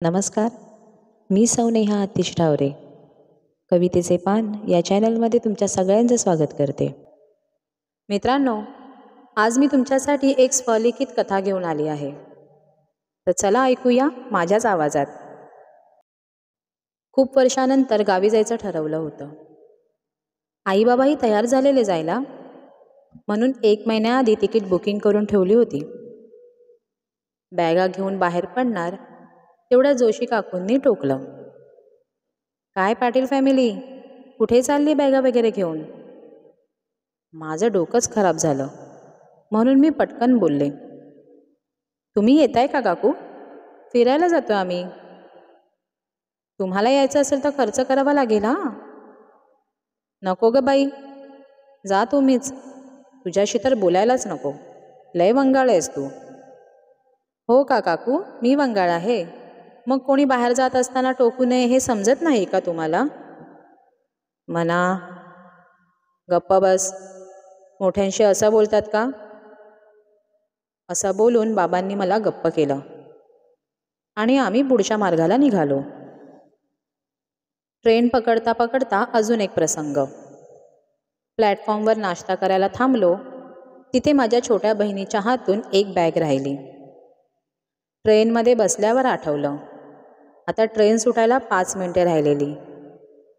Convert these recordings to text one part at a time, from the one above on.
नमस्कार. मी सौ नेहा आतिश ठावरे. कवितेचे पान या चॅनलमध्ये तुमच्या सगळ्यांचं स्वागत करते. मित्रांनो, आज मी तुमच्यासाठी एक स्वलिखित कथा घेऊन आली आहे. तर चला ऐकूया माझ्याच आवाजात. खूप वर्षानंतर गावी जायचं ठरवलं होतं. आई बाबाही तयार झालेले जायला, म्हणून 1 महिन्याआधी तिकीट बुकिंग करून ठेवली होती. बॅगा घेऊन बाहेर पडणार तेवढ्या जोशी काकूंनी टोकलं. काय पाटील फॅमिली, कुठे चालली बॅगा वगैरे घेऊन? माझं डोकंच खराब झालं, म्हणून मी पटकन बोलले, तुम्ही येताय का काकू? फिरायला जातो आम्ही. तुम्हाला यायचं असेल तर खर्च करावा लागेल हा. नको ग बाई, जा तुम्हीच. तुझ्याशी तर बोलायलाच नको, लय वंगाळ आहेस तू. हो का काकू, मी वंगाळ आहे? मग कोणी बाहेर जात असताना टोकू नये हे समजत नाही का तुम्हाला? म्हणा, गप्प बस. मोठ्यांशी असं बोलतात का? असं बोलून बाबांनी मला गप्प केलं आणि आम्ही पुढच्या मार्गाला निघालो. ट्रेन पकडता पकडता अजून एक प्रसंग. प्लॅटफॉर्मवर नाश्ता करायला थांबलो. तिथे माझ्या छोट्या बहिणीच्या हातून एक बॅग राहिली. ट्रेनमध्ये बसल्यावर आठवलं, आता ट्रेन सुटायला 5 मिनिटे राहिलेली.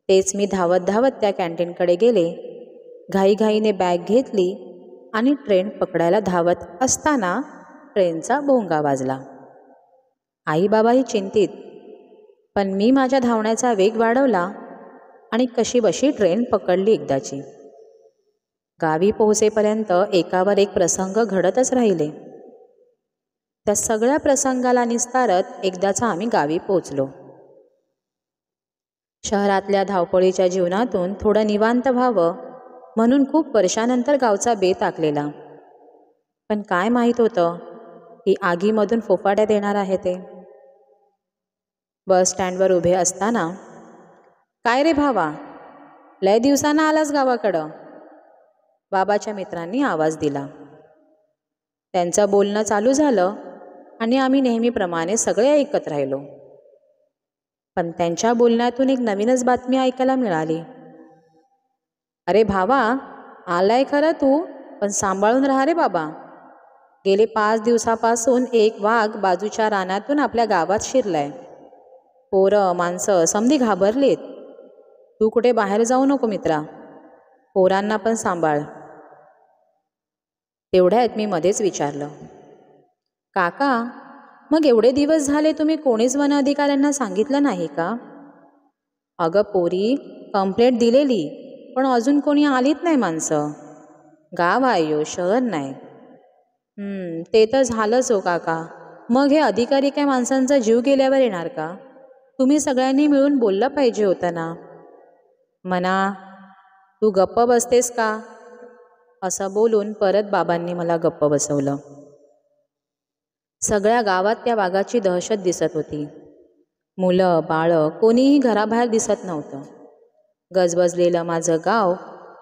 तेच मी धावत धावत त्या कॅन्टीनकडे गेले. घाईघाईने बॅग घेतली आणि ट्रेन पकडायला धावत असताना ट्रेनचा भोंगा वाजला. आई बाबाही चिंतित, पण मी माझ्या धावण्याचा वेग वाढवला आणि कशीबशी ट्रेन पकडली एकदाची. गावी पोहोचेपर्यंत एकावर एक प्रसंग घडतच राहिले. त्या सगळ्या प्रसंगाला निस्तारत एकदाचा आम्ही गावी पोहोचलो. शहरातल्या धावपळीच्या जीवनातून थोडं निवांत व्हावं म्हणून खूप वर्षानंतर गावचा बेत आखलेला. पण काय माहीत होतं की आगीमधून फोफाट्यात येणार आहे ते. बस स्टँडवर उभे असताना, काय रे भावा, लय दिवसानं आलास गावाकडं? बाबाच्या मित्रांनी आवाज दिला. त्यांचं बोलणं चालू झालं आणि आम्ही नेहमीप्रमाणे सगळे ऐकत राहिलो. पण त्यांच्या बोलण्यातून एक नवीनच बातमी ऐकायला मिळाली. अरे भावा, आलाय खरं तू, पण सांभाळून राहा रे बाबा. गेले 5 दिवसापासून एक वाघ बाजूच्या रानातून आपल्या गावात शिरलाय. पोरं माणसं समधी घाबरलीत. तू कुठे बाहेर जाऊ नको मित्रा, पोरांना पण सांभाळ. तेवढ्यात मी मध्येच विचारलं, काका, मग एवढे दिवस झाले तुम्ही कोणीच वन अधिकाऱ्यांना सांगितलं नाही का? अगं पोरी, कंप्लेंट दिलेली, पण अजून कोणी आलीत नाही माणसं. गाव आहे, शहर नाही. ते तर झालंच हो काका. मग हे अधिकारी काय माणसांचा जीव गेल्यावर येणार का? तुम्ही सगळ्यांनी मिळून बोललं पाहिजे होतं ना. म्हणा, तू गप्प बसतेस का? असं बोलून परत बाबांनी मला गप्प बसवलं. सगळ्या गावात त्या वाघाची दहशत दिसत होती. मुलं बाळं कोणीही घराबाहेर दिसत नव्हतं. गजबजलेलं माझं गाव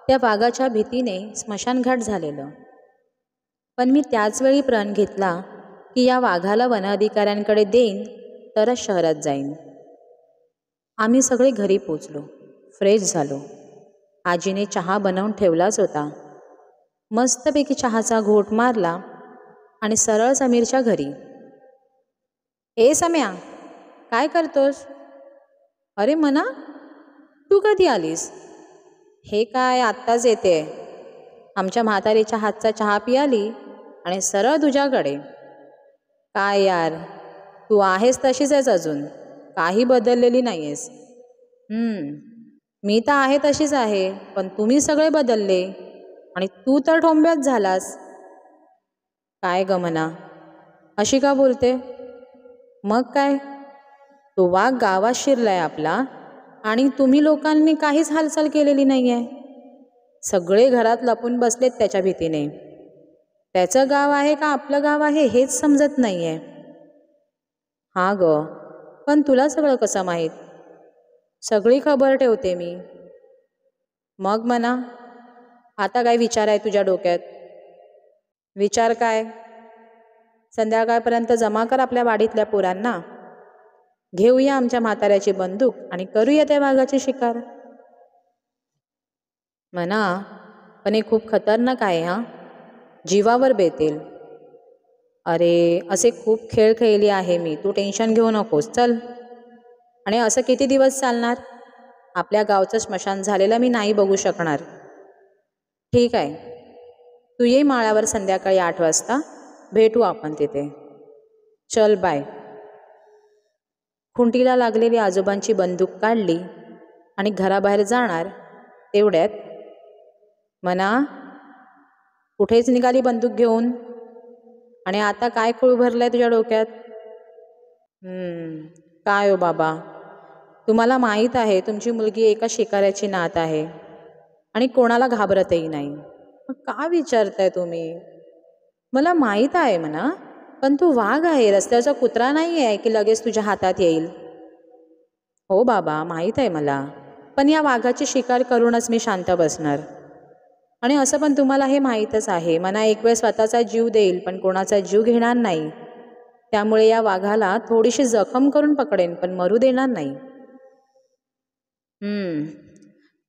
त्या वाघाच्या भीतीने स्मशानघाट झालेलं. पण मी त्याचवेळी प्रण घेतला की या वाघाला वन अधिकाऱ्यांकडे देईन तरच शहरात जाईन. आम्ही सगळे घरी पोचलो, फ्रेश झालो. आजीने चहा बनवून ठेवलाच होता. मस्तपैकी चहाचा घोट मारला आणि सरळ समीरच्या घरी. ए सम्या, काय करतोस? अरे मना, तू कधी आलीस? हे काय, आत्ताच येते. आमच्या म्हातारीच्या हातचा चहा पियाली आणि सरळ तुझ्याकडे. काय यार, तू आहेस तशीच आहेस अजून, काही बदललेली नाही आहेस. मी तर आहे तशीच आहे, पण तुम्ही सगळे बदलले आणि तू तर ठोंब्यात झालास. काय ग मना, अशी का बोलते? मग काय, तो वाघ गावात शिरलाय आपला आणि तुम्ही लोकांनी काहीच हालचाल केलेली नाही आहे. सगळे घरात लपून बसलेत त्याच्या भीतीने. त्याचं गाव आहे का आपलं गाव आहे हेच समजत नाही आहे. हां ग, पण तुला सगळं कसं माहीत? सगळी खबर ठेवते मी. मग म्हणा, आता काय विचार आहे तुझ्या डोक्यात? विचार काय? संध्याकाळपर्यंत जमा कर आपल्या वाडीतल्या पोरांना. घेऊया आमच्या म्हाताऱ्याची बंदूक आणि करूया त्या वाघाची शिकार. म्हणा, पण हे खूप खतरनाक आहे हा, जीवावर बेतेल. अरे, असे खूप खेळ खेळली आहे मी, तू टेन्शन घेऊ नकोस, चल. आणि असं किती दिवस चालणार? आपल्या गावचं स्मशान झालेलं मी नाही बघू शकणार. ठीक आहे, तू ये माळावर संध्याकाळी 8 वाजता, भेटू आपण तिथे. चल, बाय. खुंटीला लागलेली आजोबांची बंदूक काढली आणि घराबाहेर जाणार तेवढ्यात, म्हणा, कुठेच निघाली बंदूक घेऊन? आणि आता काय खूळ भरलाय तुझ्या डोक्यात? काय हो बाबा, तुम्हाला माहीत आहे तुमची मुलगी एका शिकाऱ्याची नात आहे आणि कोणाला घाबरतही नाही. मग का विचारताय तुम्ही? मला माहीत आहे म्हणा, पण तू वाघ आहे, रस्त्याचा कुत्रा नाही आहे की लगेच तुझ्या हातात येईल. हो बाबा, माहीत आहे मला, पण या वाघाची शिकार करूनच मी शांत बसणार. आणि असं पण तुम्हाला हे माहीतच आहे, मना एक वेळ स्वतःचा जीव देईल पण कोणाचा जीव घेणार नाही. त्यामुळे या वाघाला थोडीशी जखम करून पकडेन पण मरू देणार नाही.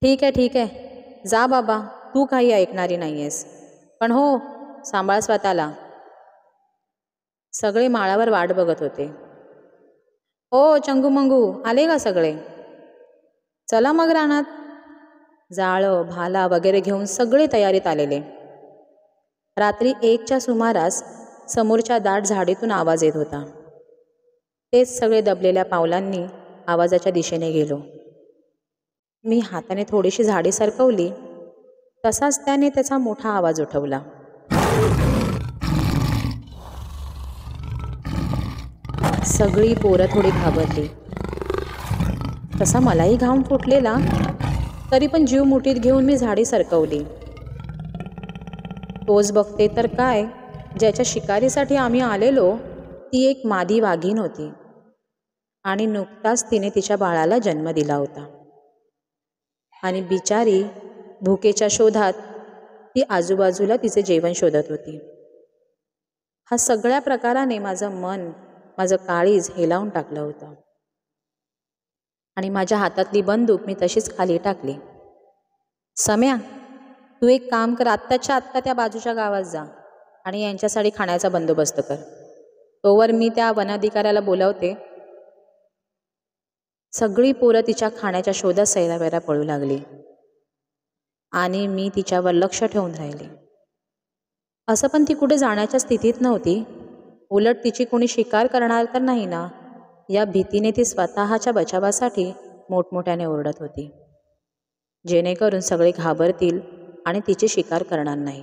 ठीक आहे, ठीक आहे, जा बाबा, तू काही ऐकणारी नाही आहेस. पण हो, सांभाळ स्वतःला. सगळे माळावर वाट बघत होते. ओ चंगू मंगू, आले का सगळे? चला मग रानात. जाळं, भाला वगैरे घेऊन सगळे तयारीत आलेले. रात्री 1च्या सुमारास समोरच्या दाट झाडीतून आवाज येत होता. तेच सगळे दबलेल्या पावलांनी आवाजाच्या दिशेने गेलो. मी हाताने थोडीशी झाडी सरकवली, तसाच त्याने त्याचा मोठा आवाज उठवला. सगळी पोरं थोडी घाबरली. तसा मलाही घाम फुटलेला, तरी पण जीव मुठीत घेऊन मी झाडी सरकवली. तोच बघते तर काय, ज्याच्या शिकारीसाठी आम्ही आलेलो ती एक मादी वाघीण होती आणि नुकताच तिने तिच्या बाळाला जन्म दिला होता. आणि बिचारी भुकेच्या शोधात ती आजूबाजूला तिचे जेवण शोधत होती. हा सगळ्या प्रकाराने माझं मन, माझं काळीज हेलावून टाकलं होतं. आणि माझ्या हातातली बंदूक मी तशीच खाली टाकली. सम्या, तू एक काम कर, आत्ताच्या आत्ता त्या बाजूच्या गावात जा आणि यांच्यासाठी खाण्याचा बंदोबस्त कर. तोवर मी त्या वनाधिकाऱ्याला बोलावते. सगळी पोरं तिच्या खाण्याच्या शोधात सैरावैरा पळू लागली आणि मी तिच्यावर लक्ष ठेवून राहिले. असं पण ती कुठे जाण्याच्या स्थितीत नव्हती. उलट तिची कोणी शिकार करणार तर नाही ना, या भीतीने ती स्वतःच्या बचावासाठी मोठमोठ्याने ओरडत होती, जेणेकरून सगळे घाबरतील आणि तिची शिकार करणार नाही.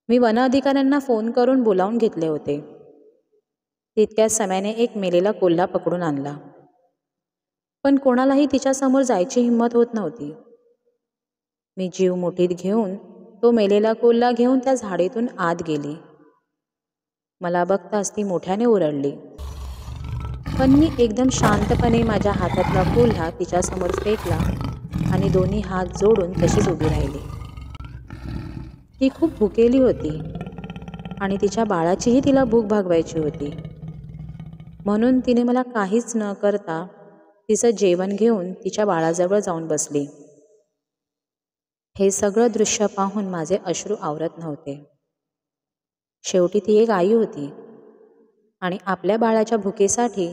मी वन अधिकाऱ्यांना फोन करून बोलावून घेतले होते. तितक्याच समयाने एक मेलेला कोल्हा पकडून आणला, पण कोणालाही तिच्यासमोर जायची हिंमत होत नव्हती. मी जीव मुठीत घेऊन तो मेलेला कोल्हा घेऊन त्या झाडीतून आत गेली. मला बघताच ती मोठ्याने ओरडली, पण मी एकदम शांतपणे माझ्या हातातला कोल्हा तिच्यासमोर फेकला आणि दोन्ही हात जोडून तशीच उभी राहिली. ती खूप भुकेली होती आणि तिच्या बाळाचीही तिला भूक भागवायची होती. म्हणून तिने मला काहीच न करता तिचं जेवण घेऊन तिच्या बाळाजवळ जाऊन बसली. हे सगळं दृश्य पाहून माझे अश्रू आवरत नव्हते. शेवटी ती एक आई होती आणि आपल्या बाळाच्या भुकेसाठी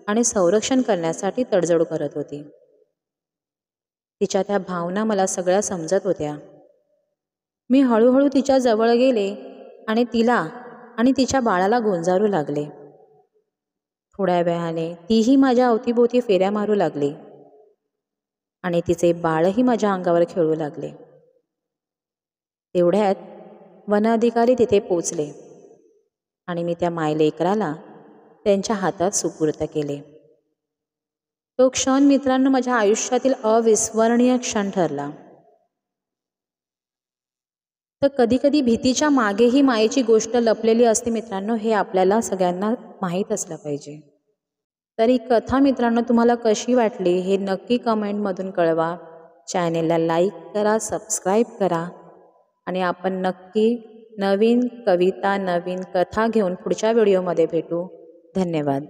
आणि संरक्षण करण्यासाठी तडजोड करत होती. तिच्या त्या भावना मला सगळ्या समजत होत्या. मी हळूहळू तिच्या जवळ गेले आणि तिला आणि तिच्या बाळाला गोंजारू लागले. थोड्या वेळाने तीही माझ्या अवतीभोवती फेऱ्या मारू लागली आणि तिचे बाळही माझ्या अंगावर खेळू लागले. तेवढ्यात वन अधिकारी तिथे पोचले आणि मी त्या मायलेकराला त्यांच्या हातात सुपूर्द केले. तो क्षण मित्रांनो माझ्या आयुष्यातील अविस्मरणीय क्षण ठरला. तर कधी कधी भीतीच्या मागेही मायेची गोष्ट लपलेली असते मित्रांनो, हे आपल्याला सगळ्यांना माहीत असलं पाहिजे. तर ही कथा मित्रांनो तुम्हाला कशी वाटली हे नक्की कमेंटमधून कळवा. चॅनेलला लाईक करा, सबस्क्राईब करा आणि आपण नक्की नवीन कविता, नवीन कथा घेऊन पुढच्या व्हिडिओमध्ये भेटू. धन्यवाद.